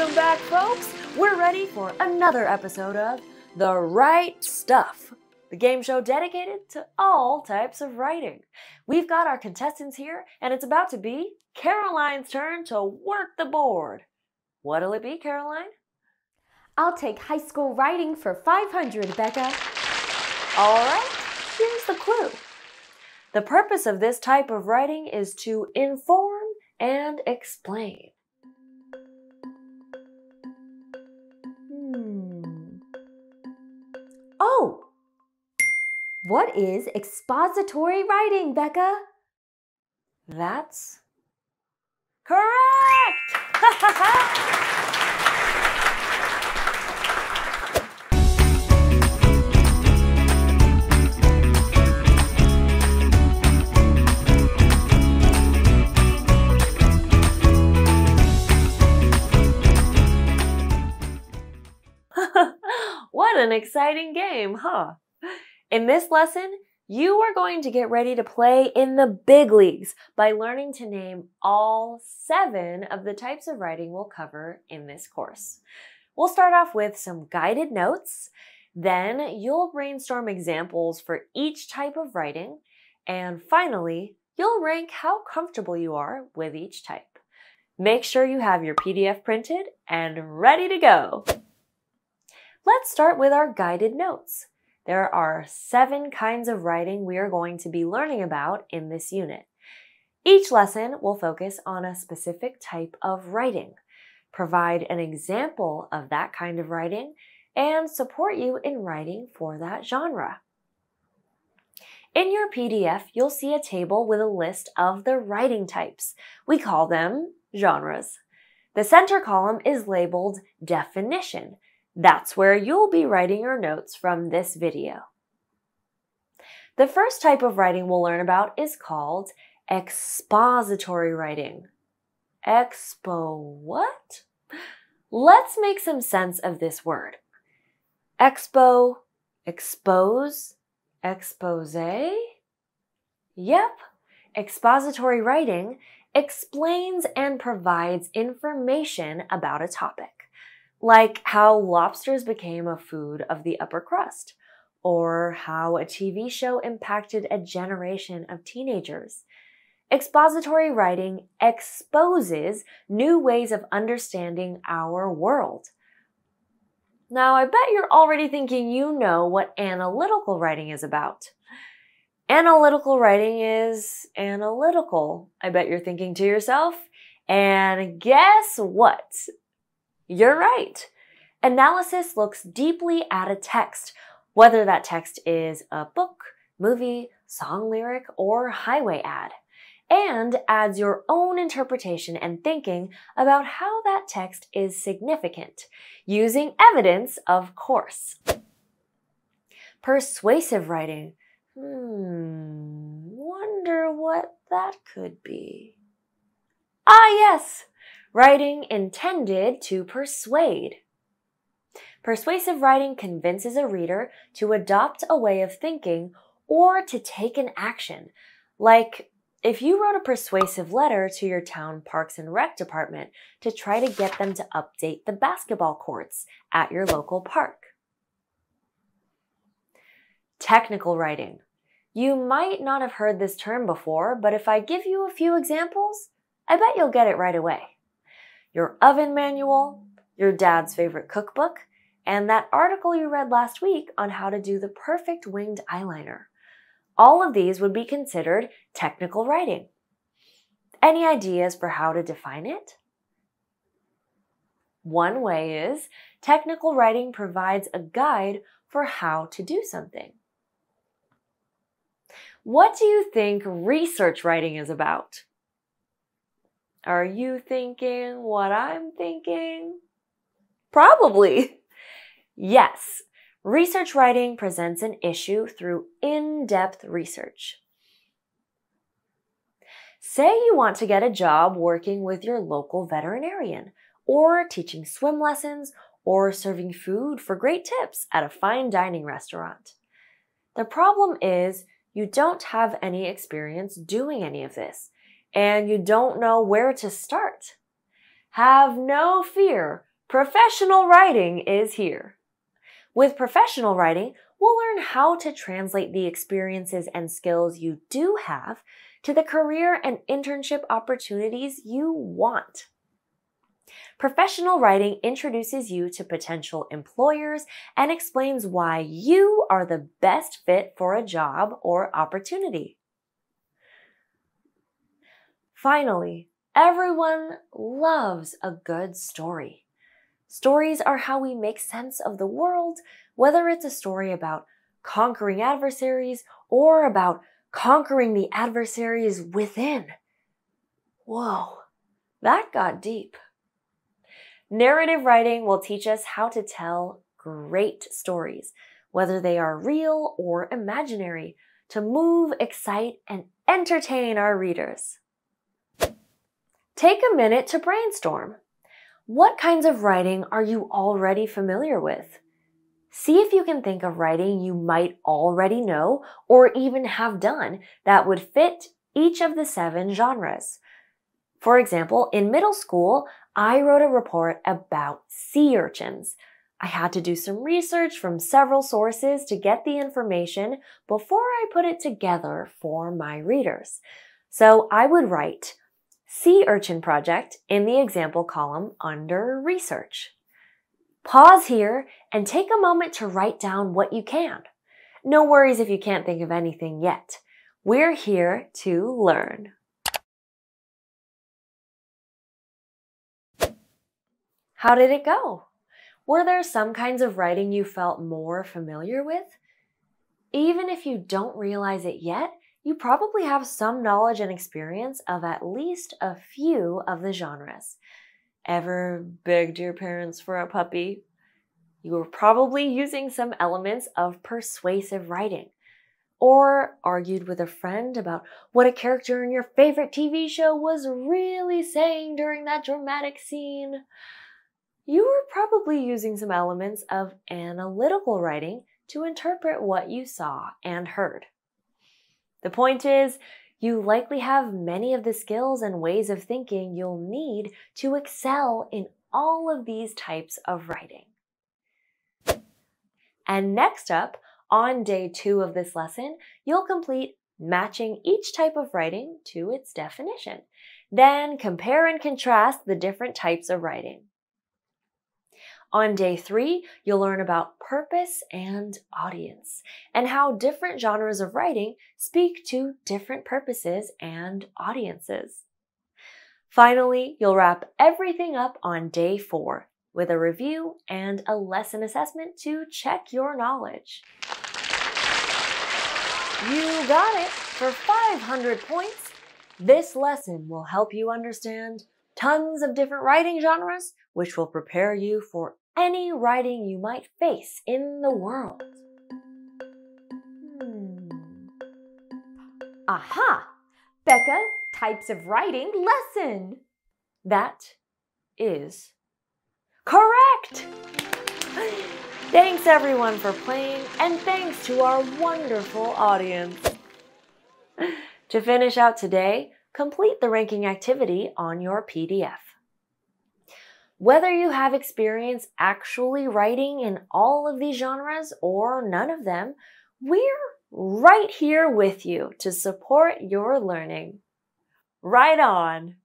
Welcome back, folks! We're ready for another episode of The Right Stuff, the game show dedicated to all types of writing. We've got our contestants here, and it's about to be Caroline's turn to work the board. What'll it be, Caroline? I'll take high school writing for 500, Becca. All right, here's the clue. The purpose of this type of writing is to inform and explain. Oh! What is expository writing, Becca? That's correct! What an exciting game, huh? In this lesson, you are going to get ready to play in the big leagues by learning to name all 7 of the types of writing we'll cover in this course. We'll start off with some guided notes, then you'll brainstorm examples for each type of writing, and finally, you'll rank how comfortable you are with each type. Make sure you have your PDF printed and ready to go. Let's start with our guided notes. There are 7 kinds of writing we are going to be learning about in this unit. Each lesson will focus on a specific type of writing, provide an example of that kind of writing, and support you in writing for that genre. In your PDF, you'll see a table with a list of the writing types. We call them genres. The center column is labeled Definition. That's where you'll be writing your notes from this video. The first type of writing we'll learn about is called expository writing. What? Let's make some sense of this word. Expo, expose, expose? Yep, expository writing explains and provides information about a topic, like how lobsters became a food of the upper crust, or how a TV show impacted a generation of teenagers. Expository writing exposes new ways of understanding our world. Now, I bet you're already thinking you know what analytical writing is about. Analytical writing is analytical, I bet you're thinking to yourself. And guess what? You're right. Analysis looks deeply at a text, whether that text is a book, movie, song lyric, or highway ad, and adds your own interpretation and thinking about how that text is significant, using evidence, of course. Persuasive writing. Wonder what that could be. Ah, yes! Writing intended to persuade. Persuasive writing convinces a reader to adopt a way of thinking or to take an action. Like if you wrote a persuasive letter to your town Parks and Rec department to try to get them to update the basketball courts at your local park. Technical writing. You might not have heard this term before, but if I give you a few examples, I bet you'll get it right away. Your oven manual, your dad's favorite cookbook, and that article you read last week on how to do the perfect winged eyeliner. All of these would be considered technical writing. Any ideas for how to define it? One way is technical writing provides a guide for how to do something. What do you think research writing is about? Are you thinking what I'm thinking? Probably. Yes, research writing presents an issue through in-depth research. Say you want to get a job working with your local veterinarian, or teaching swim lessons, or serving food for great tips at a fine dining restaurant. The problem is you don't have any experience doing any of this, and you don't know where to start. Have no fear. Professional writing is here. With professional writing, we'll learn how to translate the experiences and skills you do have to the career and internship opportunities you want. Professional writing introduces you to potential employers and explains why you are the best fit for a job or opportunity. Finally, everyone loves a good story. Stories are how we make sense of the world, whether it's a story about conquering adversaries or about conquering the adversaries within. Whoa, that got deep. Narrative writing will teach us how to tell great stories, whether they are real or imaginary, to move, excite, and entertain our readers. Take a minute to brainstorm. What kinds of writing are you already familiar with? See if you can think of writing you might already know or even have done that would fit each of the 7 genres. For example, in middle school, I wrote a report about sea urchins. I had to do some research from several sources to get the information before I put it together for my readers. So I would write Sea Urchin Project in the example column under Research. Pause here and take a moment to write down what you can. No worries if you can't think of anything yet. We're here to learn. How did it go? Were there some kinds of writing you felt more familiar with? Even if you don't realize it yet, you probably have some knowledge and experience of at least a few of the genres. Ever begged your parents for a puppy? You were probably using some elements of persuasive writing, or argued with a friend about what a character in your favorite TV show was really saying during that dramatic scene. You were probably using some elements of analytical writing to interpret what you saw and heard. The point is, you likely have many of the skills and ways of thinking you'll need to excel in all of these types of writing. And next up, on day 2 of this lesson, you'll complete matching each type of writing to its definition. Then compare and contrast the different types of writing. On day 3, you'll learn about purpose and audience, and how different genres of writing speak to different purposes and audiences. Finally, you'll wrap everything up on day 4 with a review and a lesson assessment to check your knowledge. You got it! For 500 points, this lesson will help you understand tons of different writing genres, which will prepare you for any writing you might face in the world. Aha! Becca, types of writing lesson. That is correct! Thanks everyone for playing, and thanks to our wonderful audience. To finish out today, complete the ranking activity on your PDF. Whether you have experience actually writing in all of these genres or none of them, we're right here with you to support your learning. Right on!